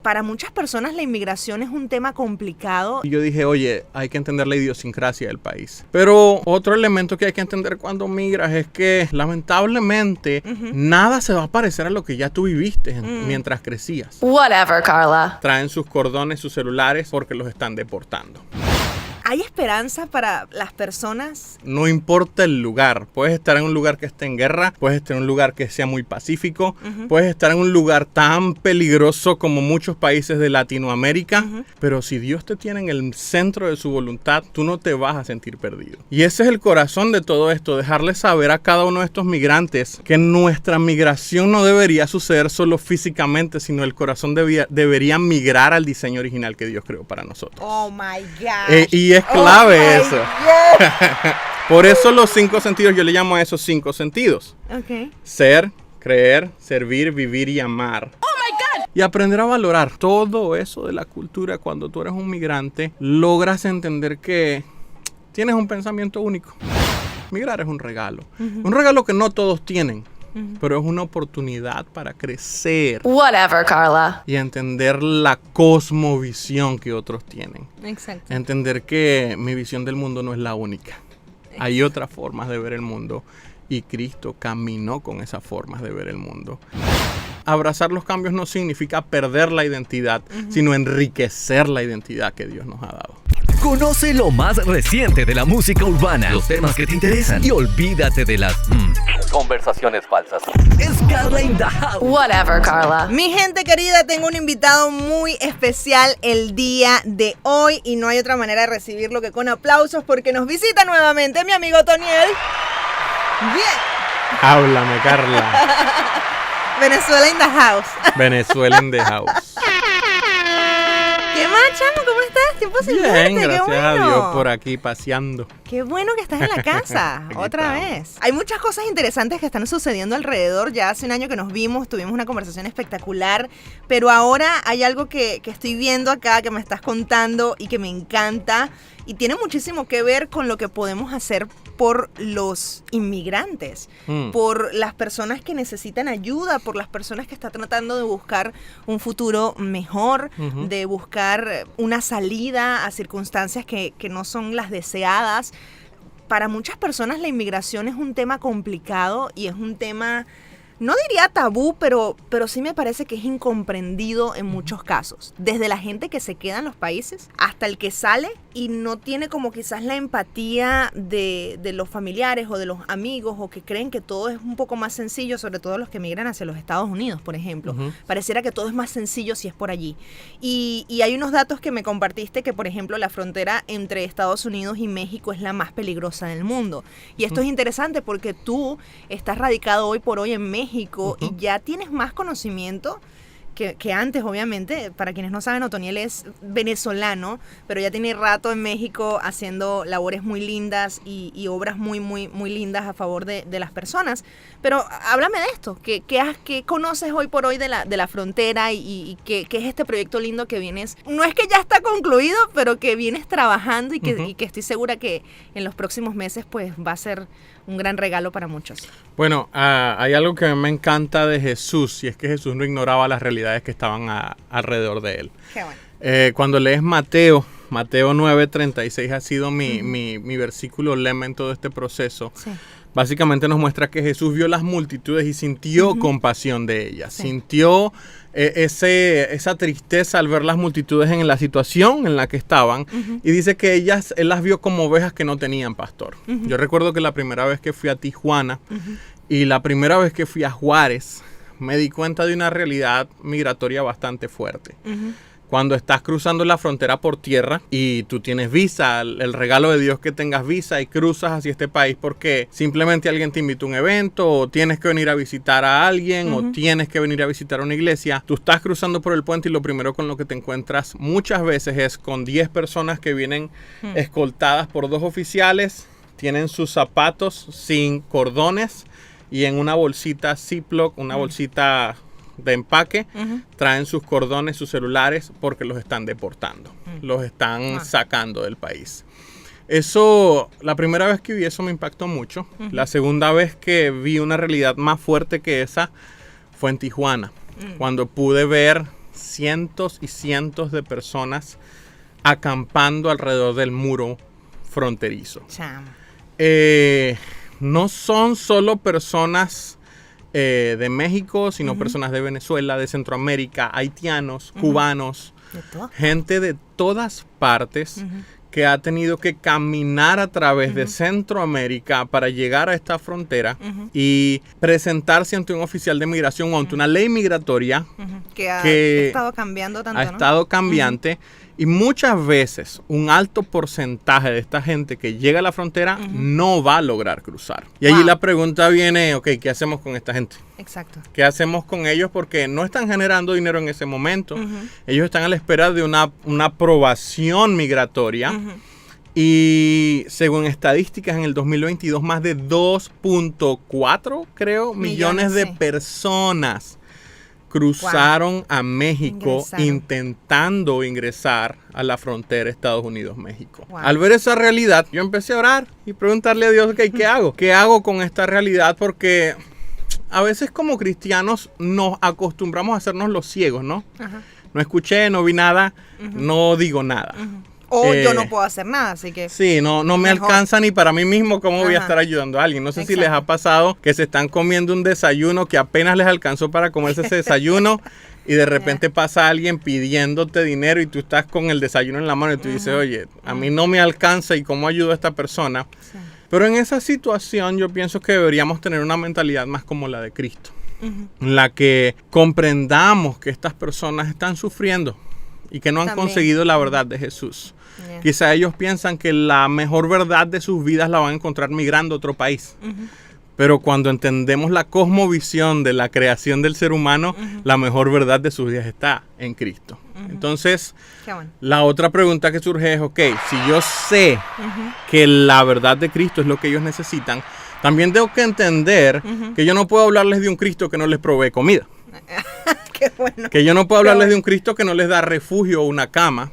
Para muchas personas la inmigración es un tema complicado. Y yo dije, oye, hay que entender la idiosincrasia del país. Pero otro elemento que hay que entender cuando migras es que lamentablemente nada se va a parecer a lo que ya tú viviste mientras crecías. Whatever, Carla. Traen sus cordones, sus celulares porque los están deportando. ¿Hay esperanza para las personas? No importa el lugar. Puedes estar en un lugar que esté en guerra, puedes estar en un lugar que sea muy pacífico, puedes estar en un lugar tan peligroso como muchos países de Latinoamérica, pero si Dios te tiene en el centro de su voluntad, tú no te vas a sentir perdido. Y ese es el corazón de todo esto, dejarles saber a cada uno de estos migrantes que nuestra migración no debería suceder solo físicamente, sino el corazón debería migrar al diseño original que Dios creó para nosotros. Oh my God. Y es clave eso. Por eso los 5 sentidos, yo le llamo a esos 5 sentidos. Okay. Ser, creer, servir, vivir y amar. Oh my God. Y aprender a valorar todo eso de la cultura. Cuando tú eres un migrante, logras entender que tienes un pensamiento único. Migrar es un regalo. Un regalo que no todos tienen. Pero es una oportunidad para crecer. Whatever, Carla. Y entender la cosmovisión que otros tienen. Exacto. Entender que mi visión del mundo no es la única. Hay otras formas de ver el mundo y Cristo caminó con esas formas de ver el mundo. Abrazar los cambios no significa perder la identidad, sino enriquecer la identidad que Dios nos ha dado. Conoce lo más reciente de la música urbana, los temas que te interesan y olvídate de las conversaciones falsas. Es Carla in the house. Whatever, Carla. Mi gente querida, tengo un invitado muy especial el día de hoy y no hay otra manera de recibirlo que con aplausos porque nos visita nuevamente mi amigo Toniel. Bien. Háblame, Carla. Venezuela in the house. Venezuela in the house. ¿Qué más, chamo? ¿Cómo estás? Tiempo sin verte. Bien, gracias Qué bueno. a Dios por aquí paseando. Qué bueno que estás en la casa, Aquí otra estamos. vez. Hay muchas cosas interesantes que están sucediendo alrededor. Ya hace un año que nos vimos, tuvimos una conversación espectacular, pero ahora hay algo que estoy viendo acá, que me estás contando y que me encanta y tiene muchísimo que ver con lo que podemos hacer por los inmigrantes, por las personas que necesitan ayuda, por las personas que están tratando de buscar un futuro mejor, de buscar una salida a circunstancias que no son las deseadas. Para muchas personas la inmigración es un tema complicado y es un tema, no diría tabú, pero sí me parece que es incomprendido en muchos casos. Desde la gente que se queda en los países hasta el que sale y no tiene como quizás la empatía de los familiares o de los amigos o que creen que todo es un poco más sencillo, sobre todo los que migran hacia los Estados Unidos, por ejemplo. Pareciera que todo es más sencillo si es por allí. Y hay unos datos que me compartiste que, por ejemplo, la frontera entre Estados Unidos y México es la más peligrosa del mundo. Y esto es interesante porque tú estás radicado hoy por hoy en México y ya tienes más conocimiento que antes, obviamente. Para quienes no saben, Otoniel es venezolano, pero ya tiene rato en México haciendo labores muy lindas y obras muy, muy, muy lindas a favor de las personas. Pero háblame de esto, ¿qué conoces hoy por hoy de la frontera y qué es este proyecto lindo que vienes? No es que ya está concluido, pero que vienes trabajando y que estoy segura que en los próximos meses pues va a ser un gran regalo para muchos. Bueno, Hay algo que me encanta de Jesús y es que Jesús no ignoraba las realidades que estaban alrededor de él. Qué bueno. Cuando lees Mateo 9:36 ha sido mi versículo lema en todo este proceso. Sí. Básicamente nos muestra que Jesús vio las multitudes y sintió compasión de ellas. Sí. Sintió esa tristeza al ver las multitudes en la situación en la que estaban. Y dice que él las vio como ovejas que no tenían pastor. Yo recuerdo que la primera vez que fui a Tijuana y la primera vez que fui a Juárez, me di cuenta de una realidad migratoria bastante fuerte. Cuando estás cruzando la frontera por tierra y tú tienes visa, el regalo de Dios que tengas visa y cruzas hacia este país porque simplemente alguien te invitó a un evento o tienes que venir a visitar a alguien o tienes que venir a visitar una iglesia, tú estás cruzando por el puente y lo primero con lo que te encuentras muchas veces es con 10 personas que vienen escoltadas por 2 oficiales, tienen sus zapatos sin cordones y en una bolsita Ziploc, una bolsita de empaque, traen sus cordones, sus celulares, porque los están deportando, los están sacando del país. Eso, la primera vez que vi eso me impactó mucho. La segunda vez que vi una realidad más fuerte que esa fue en Tijuana, cuando pude ver cientos y cientos de personas acampando alrededor del muro fronterizo. Chamo. No son solo personas de México, sino personas de Venezuela, de Centroamérica, haitianos, cubanos, ¿De todo? gente de todas partes que ha tenido que caminar a través de Centroamérica para llegar a esta frontera y presentarse ante un oficial de migración o ante una ley migratoria Que ha que estado cambiando tanto, ha ¿no? estado cambiante. Y muchas veces un alto porcentaje de esta gente que llega a la frontera no va a lograr cruzar. Y allí Wow. la pregunta viene, ok, ¿qué hacemos con esta gente? Exacto. ¿Qué hacemos con ellos? Porque no están generando dinero en ese momento. Ellos están a la espera de una aprobación migratoria. Y según estadísticas, en el 2022 más de 2.4, creo, millones de sí. personas cruzaron a México Ingresaron. intentando ingresar a la frontera Estados Unidos-México. Wow. Al ver esa realidad, yo empecé a orar y preguntarle a Dios, okay, ¿qué hago? ¿Qué hago con esta realidad? Porque a veces como cristianos nos acostumbramos a hacernos los ciegos, ¿no? Ajá. No escuché, no vi nada, no digo nada. O yo no puedo hacer nada, así que... Sí, no me Mejor. alcanza ni para mí mismo cómo voy a Ajá. estar ayudando a alguien. No sé si les Exacto. ha pasado que se están comiendo un desayuno que apenas les alcanzó para comerse ese desayuno y de repente pasa alguien pidiéndote dinero y tú estás con el desayuno en la mano y tú dices, oye, a mí no me alcanza y cómo ayudo a esta persona. Sí. Pero en esa situación yo pienso que deberíamos tener una mentalidad más como la de Cristo, en la que comprendamos que estas personas están sufriendo y que no han También. conseguido la verdad de Jesús. Yeah. Quizá ellos piensan que la mejor verdad de sus vidas la van a encontrar migrando a otro país. Pero cuando entendemos la cosmovisión de la creación del ser humano, la mejor verdad de sus vidas está en Cristo. Entonces, Qué bueno. la otra pregunta que surge es, ok, si yo sé que la verdad de Cristo es lo que ellos necesitan, también tengo que entender que yo no puedo hablarles de un Cristo que no les provee comida. Qué bueno. Que yo no puedo hablarles de un Cristo que no les da refugio o una cama.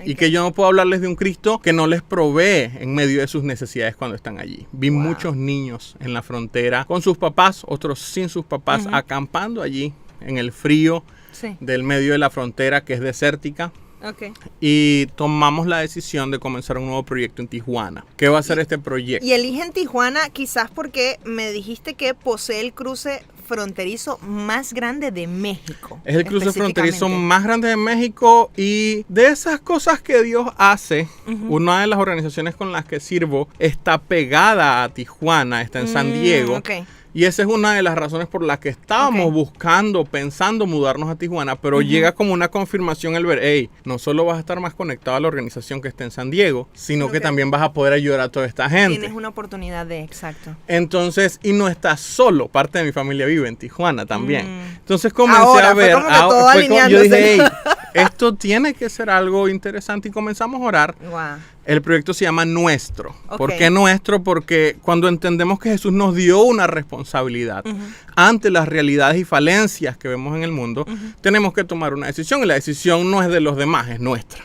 Y que yo no puedo hablarles de un Cristo que no les provee en medio de sus necesidades cuando están allí. Vi muchos niños en la frontera con sus papás, otros sin sus papás, acampando allí en el frío Sí. del medio de la frontera que es desértica. Ok. Y tomamos la decisión de comenzar un nuevo proyecto en Tijuana. ¿Qué va a ser este proyecto? Y eligen Tijuana quizás porque me dijiste que posee el cruce fronterizo más grande de México. Es el cruce fronterizo específicamente. más grande de México y de esas cosas que Dios hace, una de las organizaciones con las que sirvo está pegada a Tijuana, está en San Diego. Ok. Y esa es una de las razones por las que estábamos buscando, pensando mudarnos a Tijuana, pero llega como una confirmación el ver, hey, no solo vas a estar más conectado a la organización que está en San Diego, sino que Ok. también vas a poder ayudar a toda esta gente. Tienes una oportunidad de, exacto. Entonces, y no estás solo, parte de mi familia vive en Tijuana también. Entonces comencé Ahora, a fue ver, como que todo yo alineándose. dije, hey, esto tiene que ser algo interesante y comenzamos a orar. Wow. El proyecto se llama Nuestro. Ok. ¿Por qué Nuestro? Porque cuando entendemos que Jesús nos dio una responsabilidad ante las realidades y falencias que vemos en el mundo, tenemos que tomar una decisión y la decisión no es de los demás, es nuestra.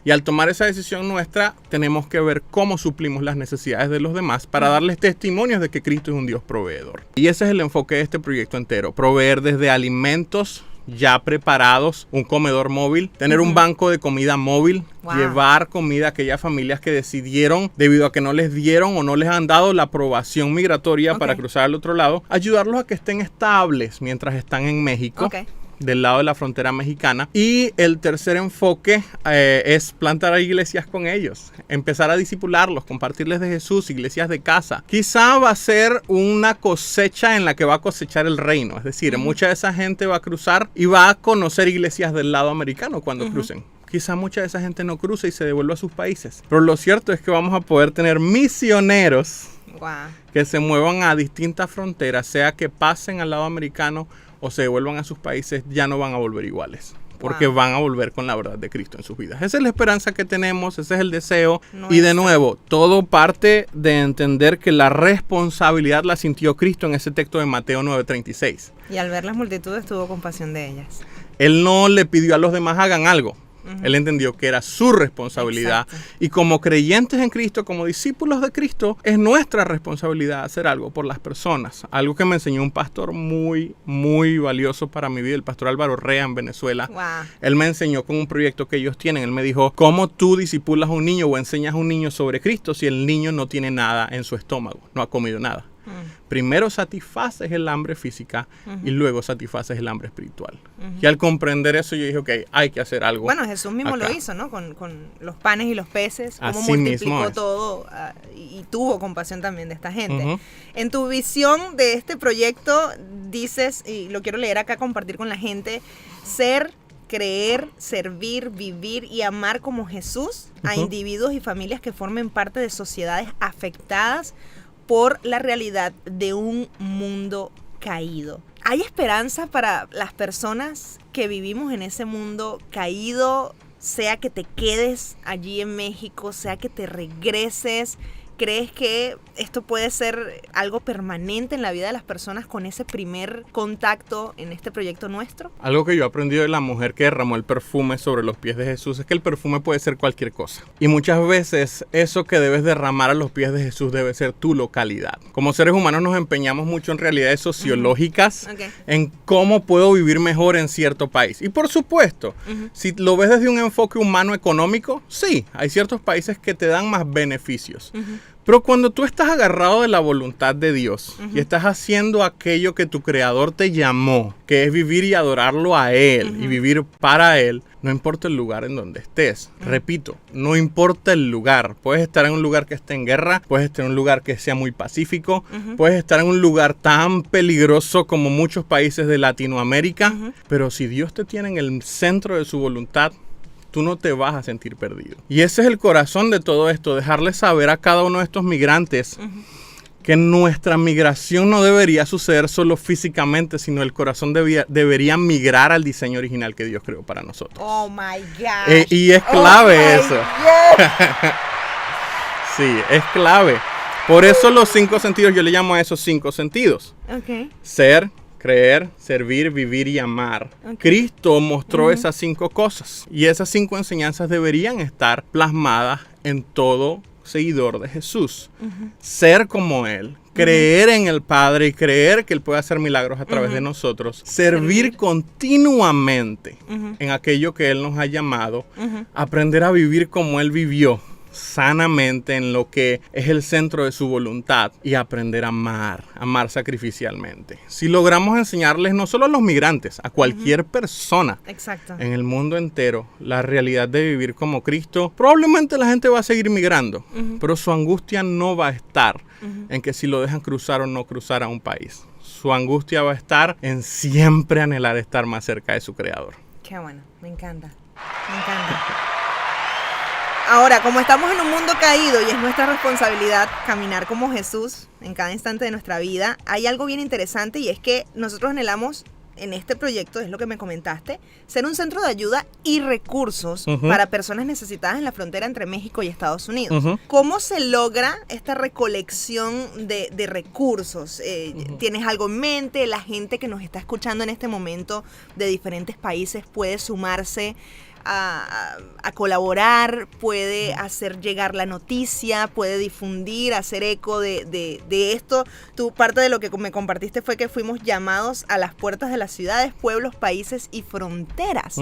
Y al tomar esa decisión nuestra, tenemos que ver cómo suplimos las necesidades de los demás para darles testimonios de que Cristo es un Dios proveedor. Y ese es el enfoque de este proyecto entero, proveer desde alimentos ya preparados, un comedor móvil, tener un banco de comida móvil, Wow. llevar comida a aquellas familias que decidieron, debido a que no les dieron o no les han dado la aprobación migratoria para cruzar al otro lado, ayudarlos a que estén estables mientras están en México. Ok. Del lado de la frontera mexicana. Y el tercer enfoque es plantar iglesias con ellos, empezar a discipularlos, compartirles de Jesús, iglesias de casa. Quizá va a ser una cosecha en la que va a cosechar el reino, es decir, mucha de esa gente va a cruzar y va a conocer iglesias del lado americano cuando crucen. Quizá mucha de esa gente no cruza y se devuelve a sus países. Pero lo cierto es que vamos a poder tener misioneros Wow. que se muevan a distintas fronteras, sea que pasen al lado americano o se devuelvan a sus países, ya no van a volver iguales. Porque Wow. van a volver con la verdad de Cristo en sus vidas. Esa es la esperanza que tenemos, ese es el deseo. Nuestro. Y de nuevo, todo parte de entender que la responsabilidad la sintió Cristo en ese texto de Mateo 9:36. Y al ver las multitudes tuvo compasión de ellas. Él no le pidió a los demás hagan algo, Él entendió que era su responsabilidad. Exacto. Y como creyentes en Cristo, como discípulos de Cristo, es nuestra responsabilidad hacer algo por las personas. Algo que me enseñó un pastor muy, muy valioso para mi vida, el pastor Álvaro Rea en Venezuela. Wow. Él me enseñó con un proyecto que ellos tienen. Él me dijo, ¿cómo tú discipulas a un niño o enseñas a un niño sobre Cristo si el niño no tiene nada en su estómago, no ha comido nada? Primero satisfaces el hambre física y luego satisfaces el hambre espiritual. Y al comprender eso yo dije, ok, hay que hacer algo. Bueno, Jesús mismo acá lo hizo, ¿no? Con los panes y los peces, cómo Así mismo multiplicó es. todo y tuvo compasión también de esta gente. Ujú. En tu visión de este proyecto dices, y lo quiero leer acá, compartir con la gente, ser, creer, servir, vivir y amar como Jesús a individuos y familias que formen parte de sociedades afectadas por la realidad de un mundo caído. ¿Hay esperanza para las personas que vivimos en ese mundo caído, sea que te quedes allí en México, sea que te regreses? ¿Crees que esto puede ser algo permanente en la vida de las personas con ese primer contacto en este proyecto nuestro? Algo que yo he aprendido de la mujer que derramó el perfume sobre los pies de Jesús es que el perfume puede ser cualquier cosa. Y muchas veces eso que debes derramar a los pies de Jesús debe ser tu localidad. Como seres humanos nos empeñamos mucho en realidades sociológicas, Ok. en cómo puedo vivir mejor en cierto país. Y por supuesto, si lo ves desde un enfoque humano económico, sí, hay ciertos países que te dan más beneficios. Pero cuando tú estás agarrado de la voluntad de Dios y estás haciendo aquello que tu Creador te llamó, que es vivir y adorarlo a Él y vivir para Él, no importa el lugar en donde estés. Repito, no importa el lugar. Puedes estar en un lugar que esté en guerra, puedes estar en un lugar que sea muy pacífico, puedes estar en un lugar tan peligroso como muchos países de Latinoamérica, pero si Dios te tiene en el centro de su voluntad, tú no te vas a sentir perdido. Y ese es el corazón de todo esto, dejarle saber a cada uno de estos migrantes que nuestra migración no debería suceder solo físicamente, sino el corazón debería migrar al diseño original que Dios creó para nosotros. Oh my God. Y es clave eso. Sí, es clave. Por eso los 5 sentidos, yo le llamo a esos 5 sentidos. Ok. Ser, creer, servir, vivir y amar. Ok. Cristo mostró esas 5 cosas y esas 5 enseñanzas deberían estar plasmadas en todo seguidor de Jesús. Ser como Él, creer en el Padre y creer que Él puede hacer milagros a través de nosotros, servir continuamente en aquello que Él nos ha llamado, aprender a vivir como Él vivió, sanamente en lo que es el centro de su voluntad y aprender a amar sacrificialmente. Si logramos enseñarles no solo a los migrantes, a cualquier persona Exacto. en el mundo entero la realidad de vivir como Cristo, probablemente la gente va a seguir migrando, pero su angustia no va a estar en que si lo dejan cruzar o no cruzar a un país. Su angustia va a estar en siempre anhelar estar más cerca de su Creador. Qué bueno, me encanta. Me encanta. Ahora, como estamos en un mundo caído y es nuestra responsabilidad caminar como Jesús en cada instante de nuestra vida, hay algo bien interesante y es que nosotros anhelamos en este proyecto, es lo que me comentaste, ser un centro de ayuda y recursos para personas necesitadas en la frontera entre México y Estados Unidos. ¿Cómo se logra esta recolección de recursos? ¿Tienes algo en mente? ¿La gente que nos está escuchando en este momento de diferentes países puede sumarse a colaborar, puede hacer llegar la noticia, puede difundir, hacer eco de esto? Tú, parte de lo que me compartiste fue que fuimos llamados a las puertas de las ciudades, pueblos, países y fronteras.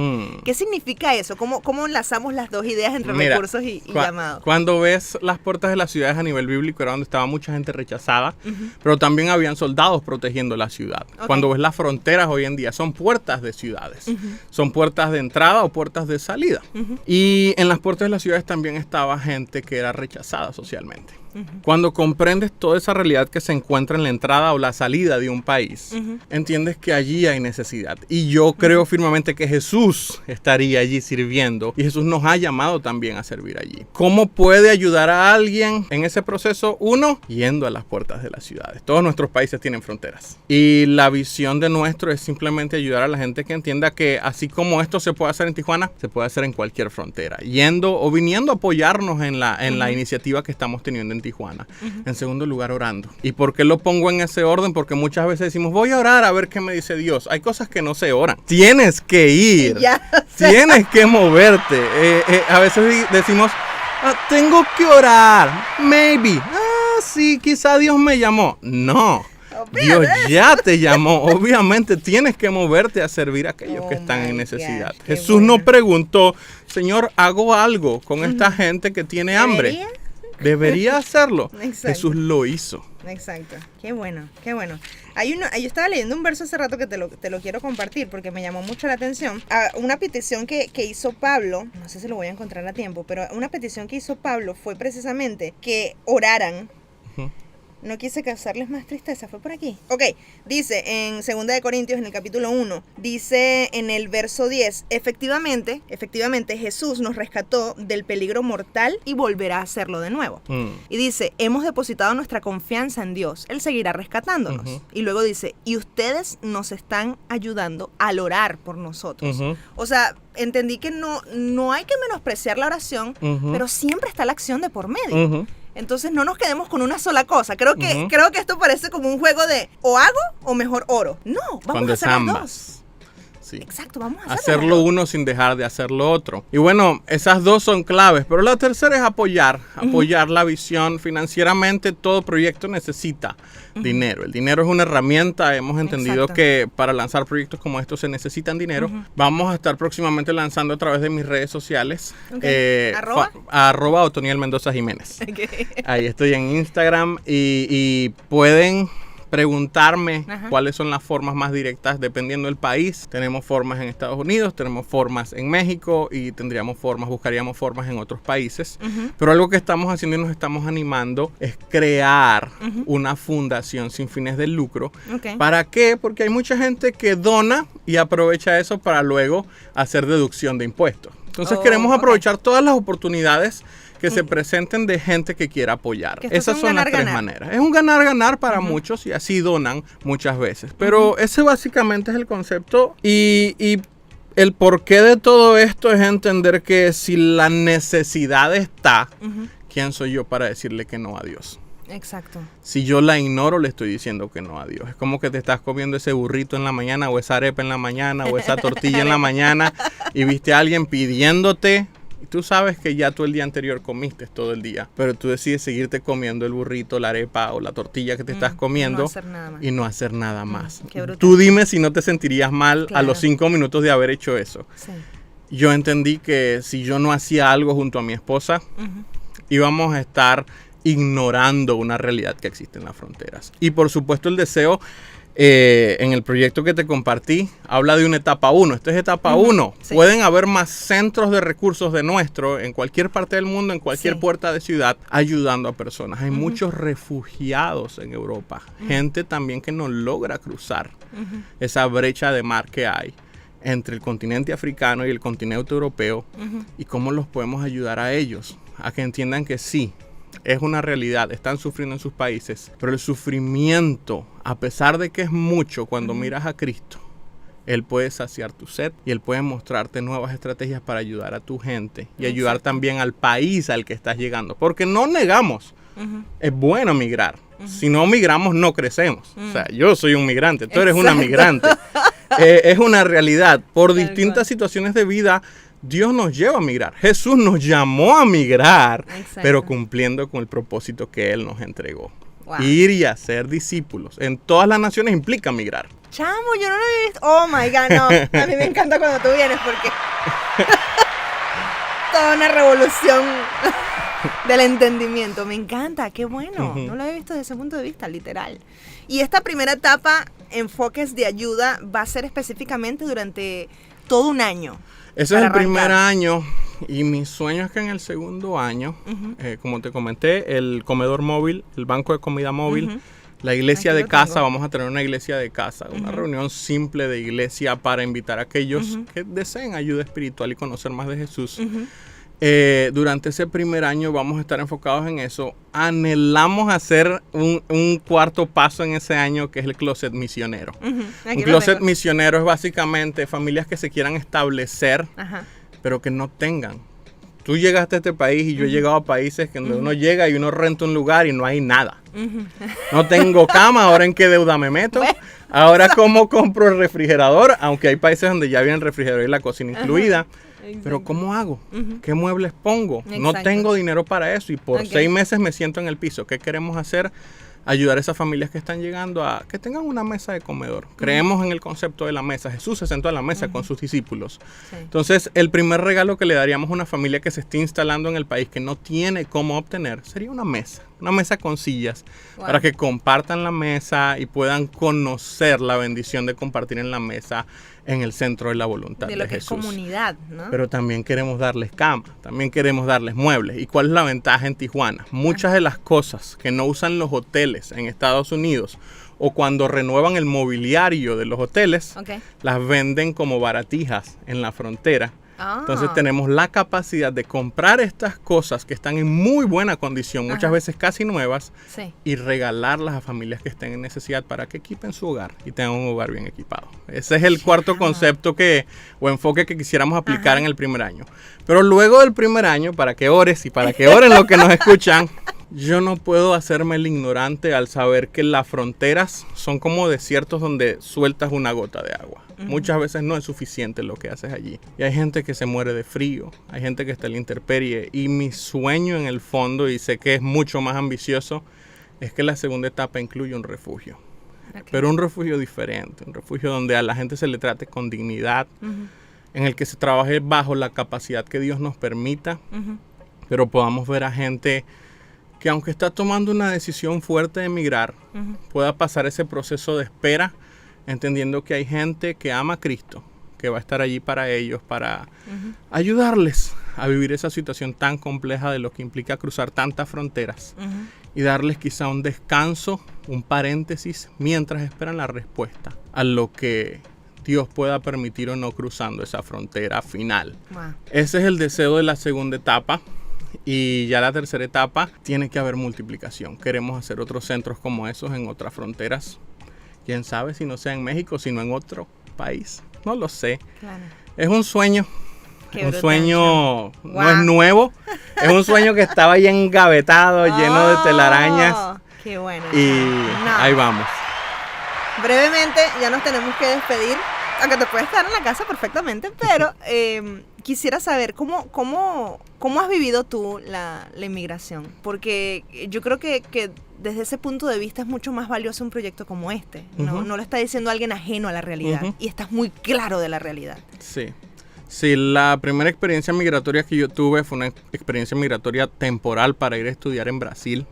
¿Qué significa eso? ¿Cómo enlazamos las dos ideas entre recursos y llamados? Cuando ves las puertas de las ciudades a nivel bíblico, era donde estaba mucha gente rechazada, pero también habían soldados protegiendo la ciudad. Okay. Cuando ves las fronteras hoy en día, son puertas de ciudades. Son puertas de entrada o puertas de salida. Y en las puertas de las ciudades también estaba gente que era rechazada socialmente. Cuando comprendes toda esa realidad que se encuentra en la entrada o la salida de un país, entiendes que allí hay necesidad. Y yo creo firmemente que Jesús estaría allí sirviendo y Jesús nos ha llamado también a servir allí. ¿Cómo puede ayudar a alguien en ese proceso? Uno, yendo a las puertas de las ciudades. Todos nuestros países tienen fronteras. Y la visión de nuestro es simplemente ayudar a la gente que entienda que así como esto se puede hacer en Tijuana, se puede hacer en cualquier frontera. Yendo o viniendo a apoyarnos en la iniciativa que estamos teniendo en en Tijuana. En segundo lugar, orando. ¿Y por qué lo pongo en ese orden? Porque muchas veces decimos, voy a orar a ver qué me dice Dios. Hay cosas que no se oran. Tienes que ir. Tienes que moverte. A veces decimos, tengo que orar. Maybe. Sí, quizá Dios me llamó. No. Dios ya te llamó. Obviamente tienes que moverte a servir a aquellos que están en necesidad. Jesús no preguntó, Señor, hago algo con esta gente que tiene hambre. Debería hacerlo. Exacto. Jesús lo hizo. Exacto. Qué bueno, qué bueno. Yo estaba leyendo un verso hace rato que te lo quiero compartir porque me llamó mucho la atención. Una petición que hizo Pablo, no sé si lo voy a encontrar a tiempo, pero una petición que hizo Pablo fue precisamente que oraran. No quise causarles más tristeza, fue por aquí. Ok, dice en 2 de Corintios, en el capítulo 1, dice en el verso 10, efectivamente Jesús nos rescató del peligro mortal y volverá a hacerlo de nuevo. Y dice, hemos depositado nuestra confianza en Dios, Él seguirá rescatándonos. Y luego dice, y ustedes nos están ayudando al orar por nosotros. O sea, entendí que no hay que menospreciar la oración, pero siempre está la acción de por medio. Entonces no nos quedemos con una sola cosa. Creo que esto parece como un juego de o hago o mejor oro. No, vamos a hacer las dos. Sí. Exacto, vamos a hacerlo uno sin dejar de hacer lo otro. Y bueno, esas dos son claves, pero la tercera es apoyar la visión. Financieramente todo proyecto necesita dinero. El dinero es una herramienta. Hemos entendido que para lanzar proyectos como estos se necesitan dinero. Vamos a estar próximamente lanzando a través de mis redes sociales. @@Otoniel Mendoza Jiménez. Ahí estoy en Instagram y pueden preguntarme cuáles son las formas más directas dependiendo del país. Tenemos formas en Estados Unidos, tenemos formas en México y buscaríamos formas en otros países. Pero algo que estamos haciendo y nos estamos animando es crear una fundación sin fines de lucro. ¿Para qué? Porque hay mucha gente que dona y aprovecha eso para luego hacer deducción de impuestos. Entonces queremos aprovechar todas las oportunidades que se presenten de gente que quiera apoyar. Esas son las tres maneras. Es un ganar-ganar para muchos y así donan muchas veces. Pero ese básicamente es el concepto y el porqué de todo esto es entender que si la necesidad está, ¿quién soy yo para decirle que no a Dios? Exacto. Si yo la ignoro, le estoy diciendo que no a Dios. Es como que te estás comiendo ese burrito en la mañana o esa arepa en la mañana o esa tortilla en la mañana y viste a alguien pidiéndote. Tú sabes que ya tú el día anterior comiste todo el día, pero tú decides seguirte comiendo el burrito, la arepa o la tortilla que te estás comiendo y no hacer nada más. Tú dime si no te sentirías mal a los 5 minutos de haber hecho eso. Sí. Yo entendí que si yo no hacía algo junto a mi esposa, íbamos a estar ignorando una realidad que existe en las fronteras. Y por supuesto el deseo en el proyecto que te compartí habla de una etapa 1. Esto es etapa 1. Sí. Pueden haber más centros de recursos de nuestro en cualquier parte del mundo, en cualquier puerta de ciudad, ayudando a personas. Hay muchos refugiados en Europa. Gente también que no logra cruzar esa brecha de mar que hay entre el continente africano y el continente europeo. Y cómo los podemos ayudar a ellos a que entiendan que sí, es una realidad, están sufriendo en sus países, pero el sufrimiento, a pesar de que es mucho, cuando miras a Cristo, Él puede saciar tu sed y Él puede mostrarte nuevas estrategias para ayudar a tu gente y ayudar también al país al que estás llegando, porque no negamos, es bueno migrar, si no migramos no crecemos, o sea, yo soy un migrante, tú eres una migrante, es una realidad, por distintas situaciones de vida. Dios nos lleva a migrar. Jesús nos llamó a migrar, pero cumpliendo con el propósito que Él nos entregó. Wow. Ir y hacer discípulos. En todas las naciones implica migrar. Chamo, yo no lo he visto. Oh my God, no. A mí me encanta cuando tú vienes porque toda una revolución del entendimiento. Me encanta, qué bueno. No lo he visto desde ese punto de vista, literal. Y esta primera etapa, enfoques de ayuda, va a ser específicamente durante todo un año. Ese es el primer año y mi sueño es que en el segundo año, como te comenté, el comedor móvil, el banco de comida móvil, la iglesia de casa, vamos a tener una iglesia de casa, una reunión simple de iglesia para invitar a aquellos que deseen ayuda espiritual y conocer más de Jesús. Durante ese primer año vamos a estar enfocados en eso. Anhelamos hacer un cuarto paso en ese año, que es el closet misionero. Un closet misionero es básicamente familias que se quieran establecer, pero que no tengan tú llegaste a este país y yo he llegado a países que donde uno llega y uno renta un lugar y no hay nada. No tengo cama, ahora en qué deuda me meto. Bueno, ahora cómo compro el refrigerador, aunque hay países donde ya viene el refrigerador y la cocina incluida. Pero ¿cómo hago? ¿Qué muebles pongo? Exacto. No tengo dinero para eso y por 6 meses me siento en el piso. ¿Qué queremos hacer? Ayudar a esas familias que están llegando a que tengan una mesa de comedor. Creemos en el concepto de la mesa. Jesús se sentó a la mesa con sus discípulos. Sí. Entonces, el primer regalo que le daríamos a una familia que se esté instalando en el país, que no tiene cómo obtener, sería una mesa con sillas, para que compartan la mesa y puedan conocer la bendición de compartir en la mesa en el centro de la voluntad de Jesús. Es comunidad, ¿no? Pero también queremos darles cama, también queremos darles muebles. ¿Y cuál es la ventaja en Tijuana? Muchas de las cosas que no usan los hoteles en Estados Unidos o cuando renuevan el mobiliario de los hoteles, las venden como baratijas en la frontera. Entonces tenemos la capacidad de comprar estas cosas que están en muy buena condición, muchas veces casi nuevas, y regalarlas a familias que estén en necesidad para que equipen su hogar y tengan un hogar bien equipado. Ese es el cuarto concepto o enfoque que quisiéramos aplicar en el primer año. Pero luego del primer año, para que ores y para que oren los que nos escuchan, yo no puedo hacerme el ignorante al saber que las fronteras son como desiertos donde sueltas una gota de agua. Muchas veces no es suficiente lo que haces allí. Y hay gente que se muere de frío, hay gente que está en la intemperie. Y mi sueño en el fondo, y sé que es mucho más ambicioso, es que la segunda etapa incluye un refugio. Pero un refugio diferente, un refugio donde a la gente se le trate con dignidad, en el que se trabaje bajo la capacidad que Dios nos permita, pero podamos ver a gente que aunque está tomando una decisión fuerte de emigrar, pueda pasar ese proceso de espera, entendiendo que hay gente que ama a Cristo, que va a estar allí para ellos, para ayudarles a vivir esa situación tan compleja de lo que implica cruzar tantas fronteras y darles quizá un descanso, un paréntesis, mientras esperan la respuesta a lo que Dios pueda permitir o no cruzando esa frontera final. Wow. Ese es el deseo de la segunda etapa. Y ya la tercera etapa tiene que haber multiplicación. Queremos hacer otros centros como esos en otras fronteras. Quién sabe si no sea en México, sino en otro país. No lo sé. Claro. Es un sueño. Un sueño no es nuevo. Es un sueño que estaba ahí engavetado, lleno de telarañas. Qué bueno. Y ahí vamos. Brevemente, ya nos tenemos que despedir. Aunque te puedes quedar en la casa perfectamente, pero quisiera saber cómo has vivido tú la inmigración. Porque yo creo que desde ese punto de vista es mucho más valioso un proyecto como este. No lo está diciendo alguien ajeno a la realidad. Y estás muy claro de la realidad. Sí, la primera experiencia migratoria que yo tuve fue una experiencia migratoria temporal para ir a estudiar en Brasil.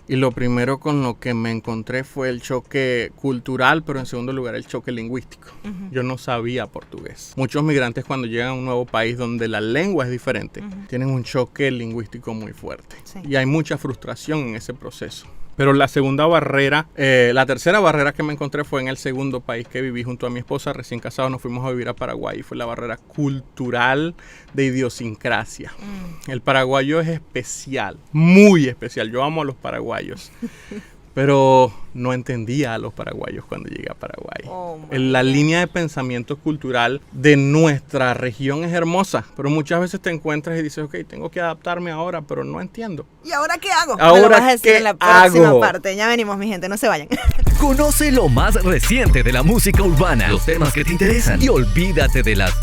Y lo primero con lo que me encontré fue el choque cultural, pero en segundo lugar el choque lingüístico. Yo no sabía portugués. Muchos migrantes cuando llegan a un nuevo país donde la lengua es diferente, tienen un choque lingüístico muy fuerte. Y hay mucha frustración en ese proceso. Pero la segunda barrera, la tercera barrera que me encontré fue en el segundo país que viví junto a mi esposa. Recién casados nos fuimos a vivir a Paraguay y fue la barrera cultural de idiosincrasia. El paraguayo es especial, muy especial. Yo amo a los paraguayos. Pero no entendía a los paraguayos cuando llegué a Paraguay. La línea de pensamiento cultural de nuestra región es hermosa, pero muchas veces te encuentras y dices, ok, tengo que adaptarme ahora, pero no entiendo. ¿Y ahora qué hago? Ahora, me lo vas a decir en la próxima parte. Ya venimos, mi gente, no se vayan. Conoce lo más reciente de la música urbana, los temas que te interesan y olvídate de las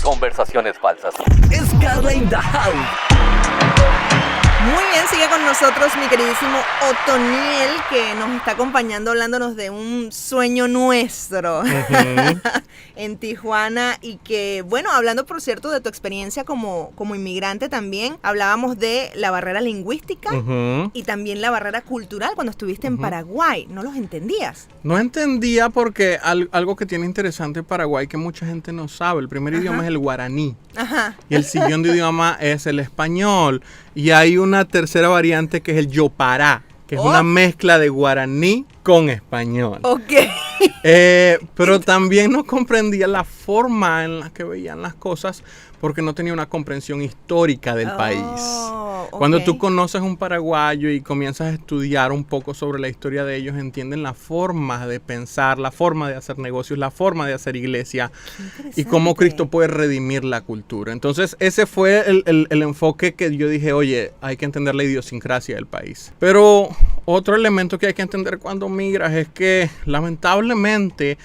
conversaciones falsas. Es Carla in the house. Muy bien, sigue con nosotros mi queridísimo Otoniel, que nos está acompañando hablándonos de un sueño nuestro en Tijuana y que, bueno, hablando por cierto de tu experiencia como inmigrante también, hablábamos de la barrera lingüística y también la barrera cultural cuando estuviste en Paraguay. ¿No los entendías? No entendía porque algo que tiene interesante Paraguay que mucha gente no sabe, el primer idioma es el guaraní y el segundo idioma es el español. Y hay una tercera variante que es el yopará, que es una mezcla de guaraní con español. Pero también no comprendía la forma en la que veían las cosas porque no tenía una comprensión histórica del país. Cuando tú conoces un paraguayo y comienzas a estudiar un poco sobre la historia de ellos, entienden la forma de pensar, la forma de hacer negocios, la forma de hacer iglesia y cómo Cristo puede redimir la cultura. Entonces, ese fue el enfoque que yo dije, oye, hay que entender la idiosincrasia del país. Pero otro elemento que hay que entender cuando migras es que, lamentablemente,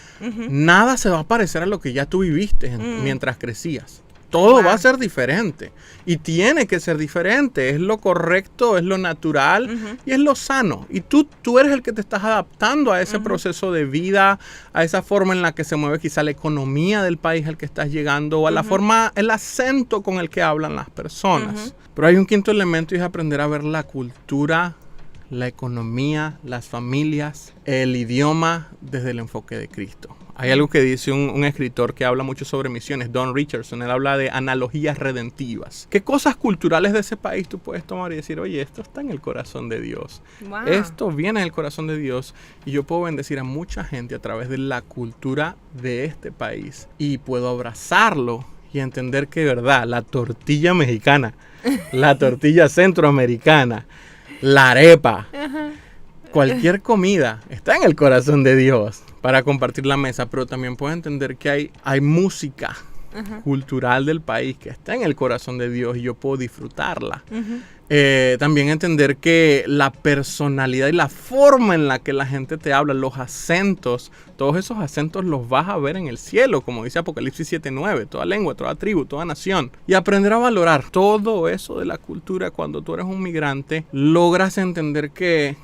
nada se va a parecer a lo que ya tú viviste mientras crecías. Todo va a ser diferente y tiene que ser diferente. Es lo correcto, es lo natural y es lo sano. Y tú eres el que te estás adaptando a ese proceso de vida, a esa forma en la que se mueve quizá la economía del país al que estás llegando o a la forma, el acento con el que hablan las personas. Pero hay un quinto elemento y es aprender a ver la cultura, la economía, las familias, el idioma desde el enfoque de Cristo. Hay algo que dice un escritor que habla mucho sobre misiones, Don Richardson. Él habla de analogías redentivas. ¿Qué cosas culturales de ese país tú puedes tomar y decir, oye, esto está en el corazón de Dios? Wow. Esto viene en el corazón de Dios y yo puedo bendecir a mucha gente a través de la cultura de este país y puedo abrazarlo y entender que, verdad, la tortilla mexicana, la tortilla centroamericana, la arepa, cualquier comida está en el corazón de Dios para compartir la mesa, pero también puedo entender que hay música cultural del país que está en el corazón de Dios y yo puedo disfrutarla. También entender que la personalidad y la forma en la que la gente te habla, los acentos, todos esos acentos los vas a ver en el cielo, como dice Apocalipsis 7:9, toda lengua, toda tribu, toda nación. Y aprender a valorar todo eso de la cultura. Cuando tú eres un migrante, logras entender que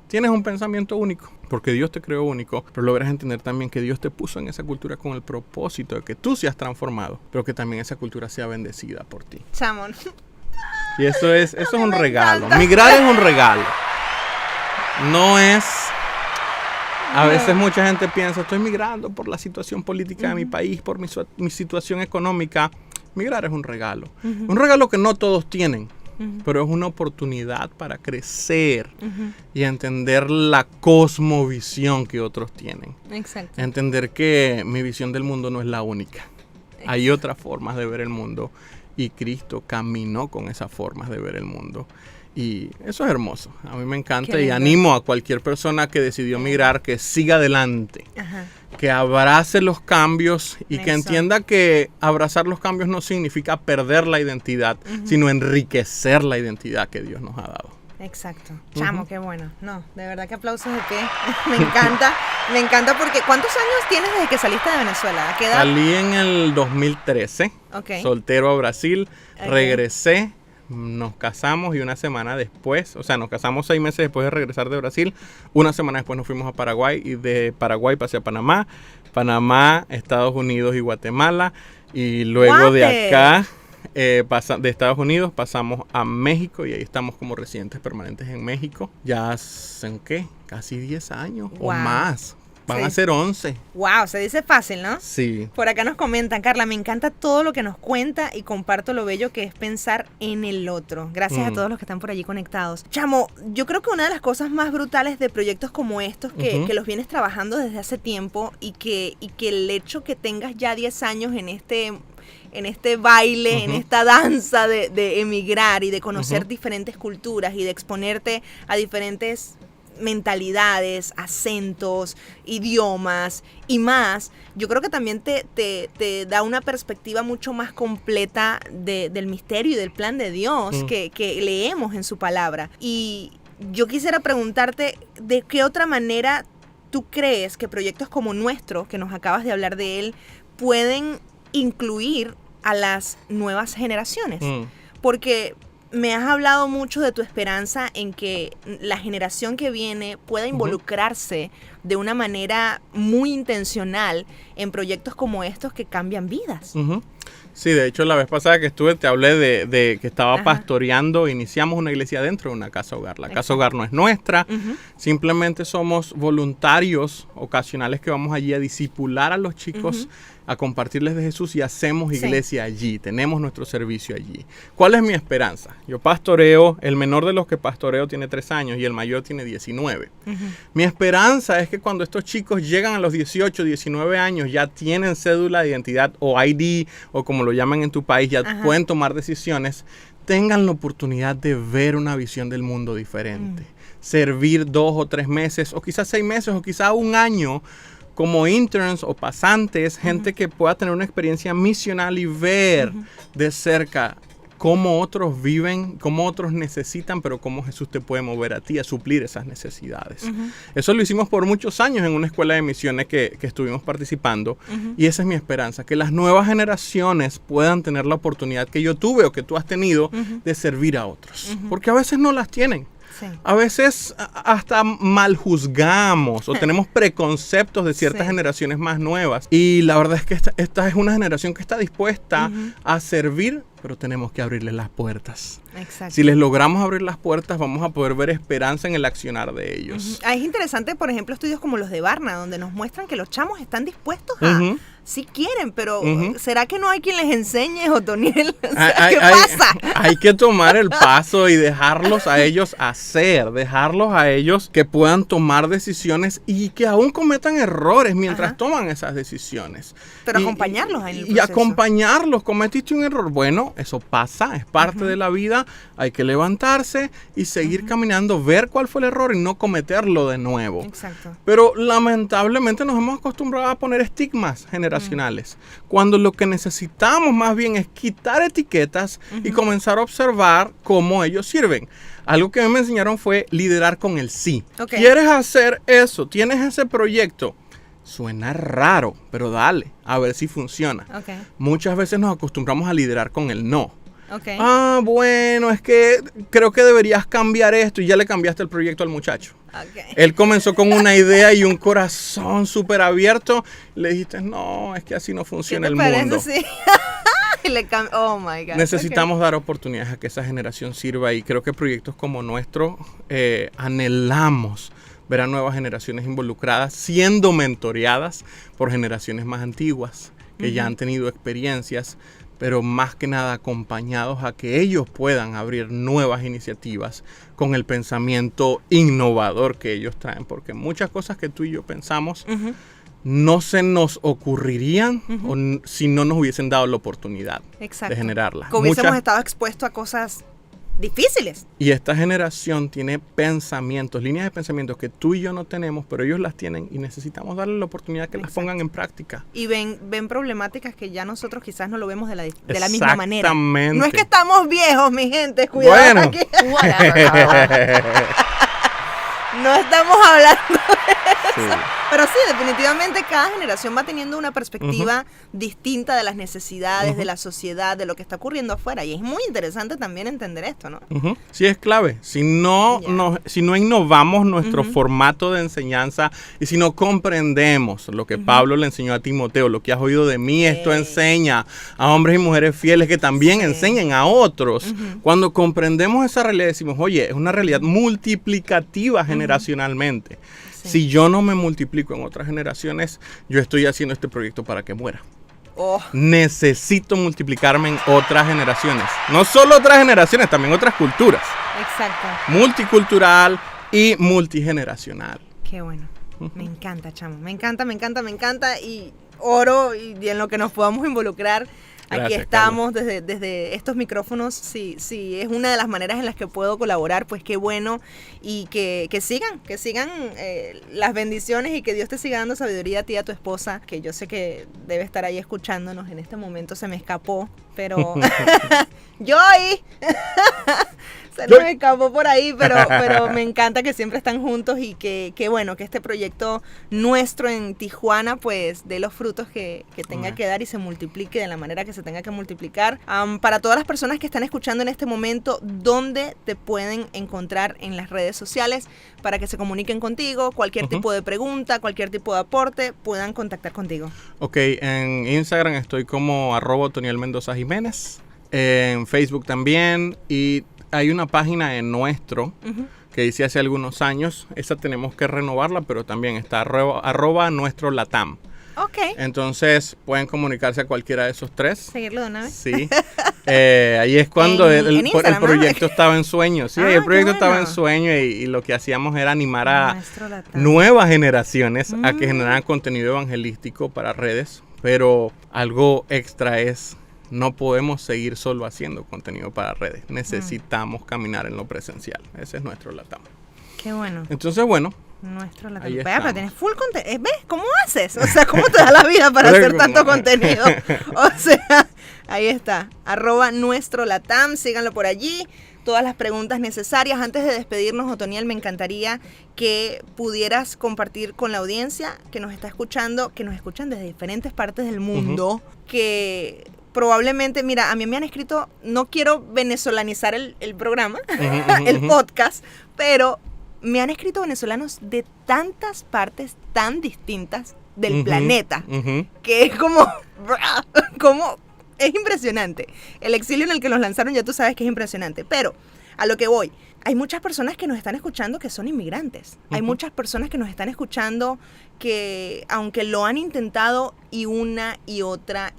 tienes un pensamiento único, porque Dios te creó único, pero logras entender también que Dios te puso en esa cultura con el propósito de que tú seas transformado, pero que también esa cultura sea bendecida por ti. Chamón. Y eso es un regalo. Migrar es un regalo. No es... A veces mucha gente piensa, estoy migrando por la situación política de mi país, por mi situación económica. Migrar es un regalo. Un regalo que no todos tienen. Pero es una oportunidad para crecer y entender la cosmovisión que otros tienen. Exacto. Entender que mi visión del mundo no es la única. Hay otras formas de ver el mundo y Cristo caminó con esas formas de ver el mundo. Y eso es hermoso. A mí me encanta y animo a cualquier persona que decidió migrar que siga adelante. Que abrace los cambios y que entienda que abrazar los cambios no significa perder la identidad, sino enriquecer la identidad que Dios nos ha dado. Exacto. Chamo, qué bueno. No, de verdad que aplausos de pie. Me encanta porque ¿cuántos años tienes desde que saliste de Venezuela? ¿A qué edad? Salí en el 2013, soltero a Brasil, regresé. Nos casamos y una semana después, o sea, nos casamos 6 meses después de regresar de Brasil. Una semana después nos fuimos a Paraguay y de Paraguay pasé a Panamá. Panamá, Estados Unidos y Guatemala. Y luego de acá, de Estados Unidos, pasamos a México y ahí estamos como residentes permanentes en México. Ya hacen, ¿qué? Casi 10 años o más. Van a ser 11. Wow, se dice fácil, ¿no? Sí. Por acá nos comentan, Carla, me encanta todo lo que nos cuenta y comparto lo bello que es pensar en el otro. Gracias a todos los que están por allí conectados. Chamo, yo creo que una de las cosas más brutales de proyectos como estos, que los vienes trabajando desde hace tiempo y que el hecho que tengas ya 10 años en este baile, en esta danza de emigrar y de conocer diferentes culturas y de exponerte a diferentes mentalidades, acentos, idiomas y más, yo creo que también te da una perspectiva mucho más completa del misterio y del plan de Dios que leemos en su palabra. Y yo quisiera preguntarte, ¿de qué otra manera tú crees que proyectos como nuestro, que nos acabas de hablar de él, pueden incluir a las nuevas generaciones? Porque me has hablado mucho de tu esperanza en que la generación que viene pueda involucrarse de una manera muy intencional en proyectos como estos que cambian vidas. Sí, de hecho la vez pasada que estuve te hablé de que estaba pastoreando, iniciamos una iglesia dentro de una casa hogar. La casa hogar no es nuestra, simplemente somos voluntarios ocasionales que vamos allí a discipular a los chicos, a compartirles de Jesús y hacemos iglesia allí, tenemos nuestro servicio allí. ¿Cuál es mi esperanza? Yo pastoreo, el menor de los que pastoreo tiene 3 años y el mayor tiene 19. Mi esperanza es que cuando estos chicos llegan a los 18, 19 años ya tienen cédula de identidad o ID o como lo llaman en tu país, ya pueden tomar decisiones. tengan la oportunidad de ver una visión del mundo diferente. Servir 2 o 3 meses, o quizás 6 meses, o quizás 1 año como interns o pasantes, gente que pueda tener una experiencia misional y ver de cerca cómo otros viven, cómo otros necesitan, pero cómo Jesús te puede mover a ti a suplir esas necesidades. Eso lo hicimos por muchos años en una escuela de misiones que estuvimos participando, y esa es mi esperanza, que las nuevas generaciones puedan tener la oportunidad que yo tuve o que tú has tenido de servir a otros, porque a veces no las tienen. Sí. A veces hasta mal juzgamos o tenemos preconceptos de ciertas generaciones más nuevas. Y la verdad es que esta es una generación que está dispuesta a servir, pero tenemos que abrirles las puertas. Exacto. Si les logramos abrir las puertas, vamos a poder ver esperanza en el accionar de ellos. Es interesante, por ejemplo, estudios como los de Barna, donde nos muestran que los chamos están dispuestos a... Sí quieren, pero ¿será que no hay quien les enseñe, Otoniel? ¿Qué pasa? Hay que tomar el paso y dejarlos a ellos hacer, dejarlos a ellos que puedan tomar decisiones y que aún cometan errores mientras toman esas decisiones. Pero acompañarlos en el proceso. Y acompañarlos. Cometiste un error. Bueno, eso pasa, es parte de la vida. Hay que levantarse y seguir caminando, ver cuál fue el error y no cometerlo de nuevo. Exacto. Pero lamentablemente nos hemos acostumbrado a poner estigmas generacionales, cuando lo que necesitamos más bien es quitar etiquetas y comenzar a observar cómo ellos sirven. Algo que me enseñaron fue liderar con el sí. Okay. ¿Quieres hacer eso? ¿Tienes ese proyecto? Suena raro, pero dale, a ver si funciona. Okay. Muchas veces nos acostumbramos a liderar con el no. Okay. Bueno, es que creo que deberías cambiar esto, y ya le cambiaste el proyecto al muchacho. Okay. Él comenzó con una idea y un corazón súper abierto. Le dijiste, no, es que así no funciona el mundo. Sí. Oh my God. Necesitamos dar oportunidades a que esa generación sirva, y creo que proyectos como nuestro anhelamos ver a nuevas generaciones involucradas, siendo mentoreadas por generaciones más antiguas, que ya han tenido experiencias, pero más que nada acompañados a que ellos puedan abrir nuevas iniciativas con el pensamiento innovador que ellos traen, porque muchas cosas que tú y yo pensamos no se nos ocurrirían si no nos hubiesen dado la oportunidad de generarlas. Que hubiésemos estado expuestos a cosas difíciles. Y esta generación tiene pensamientos, líneas de pensamientos que tú y yo no tenemos, pero ellos las tienen, y necesitamos darle la oportunidad que las pongan en práctica. Y ven problemáticas que ya nosotros quizás no lo vemos de la misma manera. Exactamente. No es que estamos viejos, mi gente, cuidado. Bueno. Aquí. No estamos hablando de eso. Sí. Pero sí, definitivamente cada generación va teniendo una perspectiva distinta de las necesidades, de la sociedad, de lo que está ocurriendo afuera. Y es muy interesante también entender esto, ¿no? Sí, es clave. Si no innovamos nuestro formato de enseñanza, y si no comprendemos lo que Pablo le enseñó a Timoteo, lo que has oído de mí, esto enseña a hombres y mujeres fieles que también enseñen a otros. Cuando comprendemos esa realidad, decimos, oye, es una realidad multiplicativa generacionalmente. Si yo no me multiplico en otras generaciones, yo estoy haciendo este proyecto para que muera. Necesito multiplicarme en otras generaciones. No solo otras generaciones, también otras culturas. Exacto. Multicultural y multigeneracional. Qué bueno. Me encanta, chamo. Me encanta. Y oro y en lo que nos podamos involucrar. Gracias, aquí estamos desde estos micrófonos. Sí, es una de las maneras en las que puedo colaborar, pues qué bueno. Y que sigan las bendiciones, y que Dios te siga dando sabiduría a ti y a tu esposa, que yo sé que debe estar ahí escuchándonos en este momento. Se me escapó, pero ¡Joy! Se nos escapó por ahí, pero me encanta que siempre están juntos, y que bueno, que este proyecto nuestro en Tijuana pues dé los frutos que tenga que dar y se multiplique de la manera que se tenga que multiplicar. Para todas las personas que están escuchando en este momento, ¿dónde te pueden encontrar en las redes sociales para que se comuniquen contigo? Cualquier tipo de pregunta, cualquier tipo de aporte, puedan contactar contigo. Ok, en Instagram estoy como @Otoniel Mendoza Jiménez, en Facebook también, y hay una página en nuestro que hice hace algunos años. Esa tenemos que renovarla, pero también está @nuestro Latam. Ok. Entonces pueden comunicarse a cualquiera de esos tres. ¿Seguirlo de una vez? Sí. Ahí es cuando el proyecto estaba en sueño. Sí, el proyecto estaba en sueño, y lo que hacíamos era animar a nuevas generaciones a que generaran contenido evangelístico para redes. Pero algo extra es No podemos seguir solo haciendo contenido para redes. Necesitamos caminar en lo presencial. Ese es nuestro LATAM. Qué bueno. Entonces, bueno. Nuestro LATAM. Ahí Vea, estamos. pero tienes full contenido. ¿Ves? ¿Cómo haces? O sea, ¿cómo te da la vida para Pero hacer tanto como- contenido? O sea, ahí está. @nuestro LATAM. Síganlo por allí. Todas las preguntas necesarias. Antes de despedirnos, Otoniel, me encantaría que pudieras compartir con la audiencia que nos está escuchando, que nos escuchan desde diferentes partes del mundo, que probablemente, mira, a mí me han escrito, no quiero venezolanizar el programa, el podcast, pero me han escrito venezolanos de tantas partes tan distintas del planeta, que es como es impresionante. El exilio en el que nos lanzaron ya tú sabes que es impresionante, pero a lo que voy, hay muchas personas que nos están escuchando que son inmigrantes. Hay muchas personas que nos están escuchando que, aunque lo han intentado y una y otra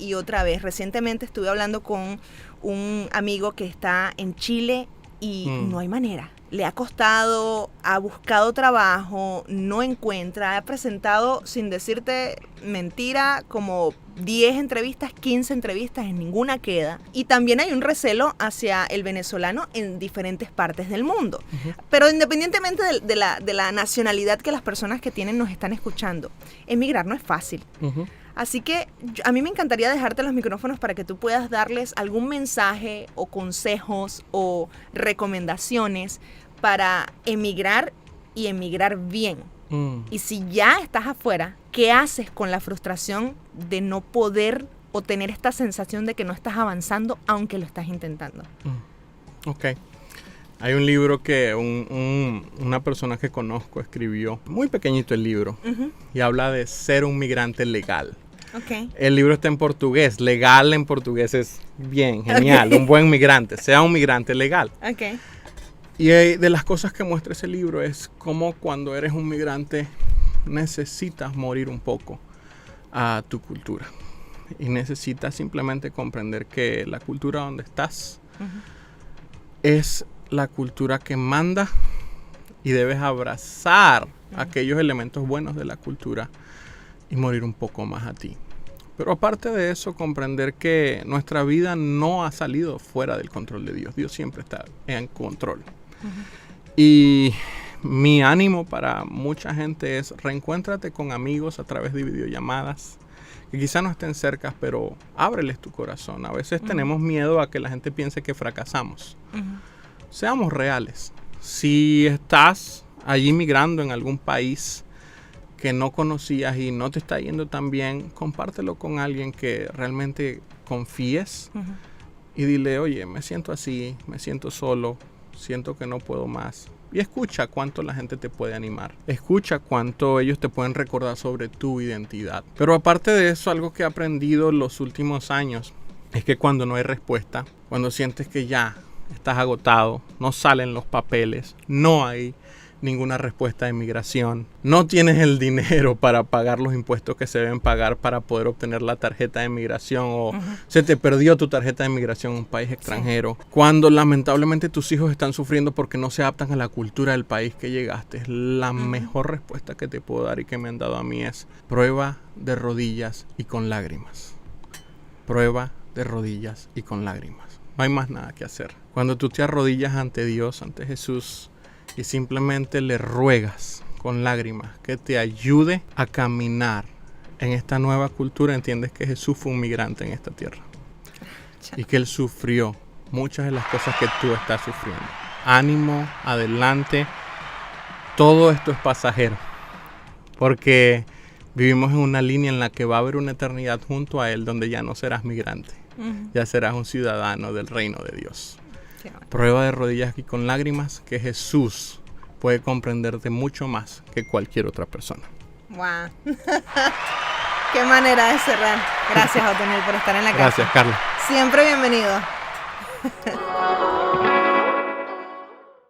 vez. Recientemente estuve hablando con un amigo que está en Chile y no hay manera. Le ha costado, ha buscado trabajo, no encuentra, ha presentado, sin decirte mentira, como 10 entrevistas, 15 entrevistas, en ninguna queda. Y también hay un recelo hacia el venezolano en diferentes partes del mundo. Pero independientemente de la nacionalidad que las personas que tienen nos están escuchando, emigrar no es fácil. Así que a mí me encantaría dejarte los micrófonos para que tú puedas darles algún mensaje o consejos o recomendaciones para emigrar y emigrar bien. Y si ya estás afuera, ¿qué haces con la frustración de no poder o tener esta sensación de que no estás avanzando aunque lo estás intentando? Ok. Hay un libro que una persona que conozco escribió, muy pequeñito el libro, y habla de ser un migrante legal. Okay. El libro está en portugués. Legal en portugués es bien, genial. Un buen migrante. Sea un migrante legal. Okay. Y de las cosas que muestra ese libro es cómo cuando eres un migrante necesitas morir un poco a tu cultura. Y necesitas simplemente comprender que la cultura donde estás es la cultura que manda y debes abrazar aquellos elementos buenos de la cultura y morir un poco más a ti. Pero aparte de eso, comprender que nuestra vida no ha salido fuera del control de Dios. Dios siempre está en control. Y mi ánimo para mucha gente es reencuéntrate con amigos a través de videollamadas que quizá no estén cerca, pero ábreles tu corazón. A veces tenemos miedo a que la gente piense que fracasamos. Seamos reales. Si estás allí migrando en algún país que no conocías y no te está yendo tan bien, compártelo con alguien que realmente confíes y dile, oye, me siento así, me siento solo, siento que no puedo más. Y escucha cuánto la gente te puede animar. Escucha cuánto ellos te pueden recordar sobre tu identidad. Pero aparte de eso, algo que he aprendido los últimos años es que cuando no hay respuesta, cuando sientes que ya estás agotado, no salen los papeles, no hay ninguna respuesta de inmigración, no tienes el dinero para pagar los impuestos que se deben pagar para poder obtener la tarjeta de inmigración o se te perdió tu tarjeta de inmigración en un país extranjero, cuando lamentablemente tus hijos están sufriendo porque no se adaptan a la cultura del país que llegaste, la mejor respuesta que te puedo dar y que me han dado a mí es prueba de rodillas y con lágrimas. Prueba de rodillas y con lágrimas. No hay más nada que hacer. Cuando tú te arrodillas ante Dios, ante Jesús, y simplemente le ruegas con lágrimas que te ayude a caminar en esta nueva cultura, entiendes que Jesús fue un migrante en esta tierra y que Él sufrió muchas de las cosas que tú estás sufriendo. Ánimo, adelante, todo esto es pasajero, porque vivimos en una línea en la que va a haber una eternidad junto a Él donde ya no serás migrante, ya serás un ciudadano del reino de Dios. Prueba de rodillas y con lágrimas que Jesús puede comprenderte mucho más que cualquier otra persona. Wow. Qué manera de cerrar. Gracias, Otoniel, por estar en la casa. Gracias, Carla. Siempre bienvenido.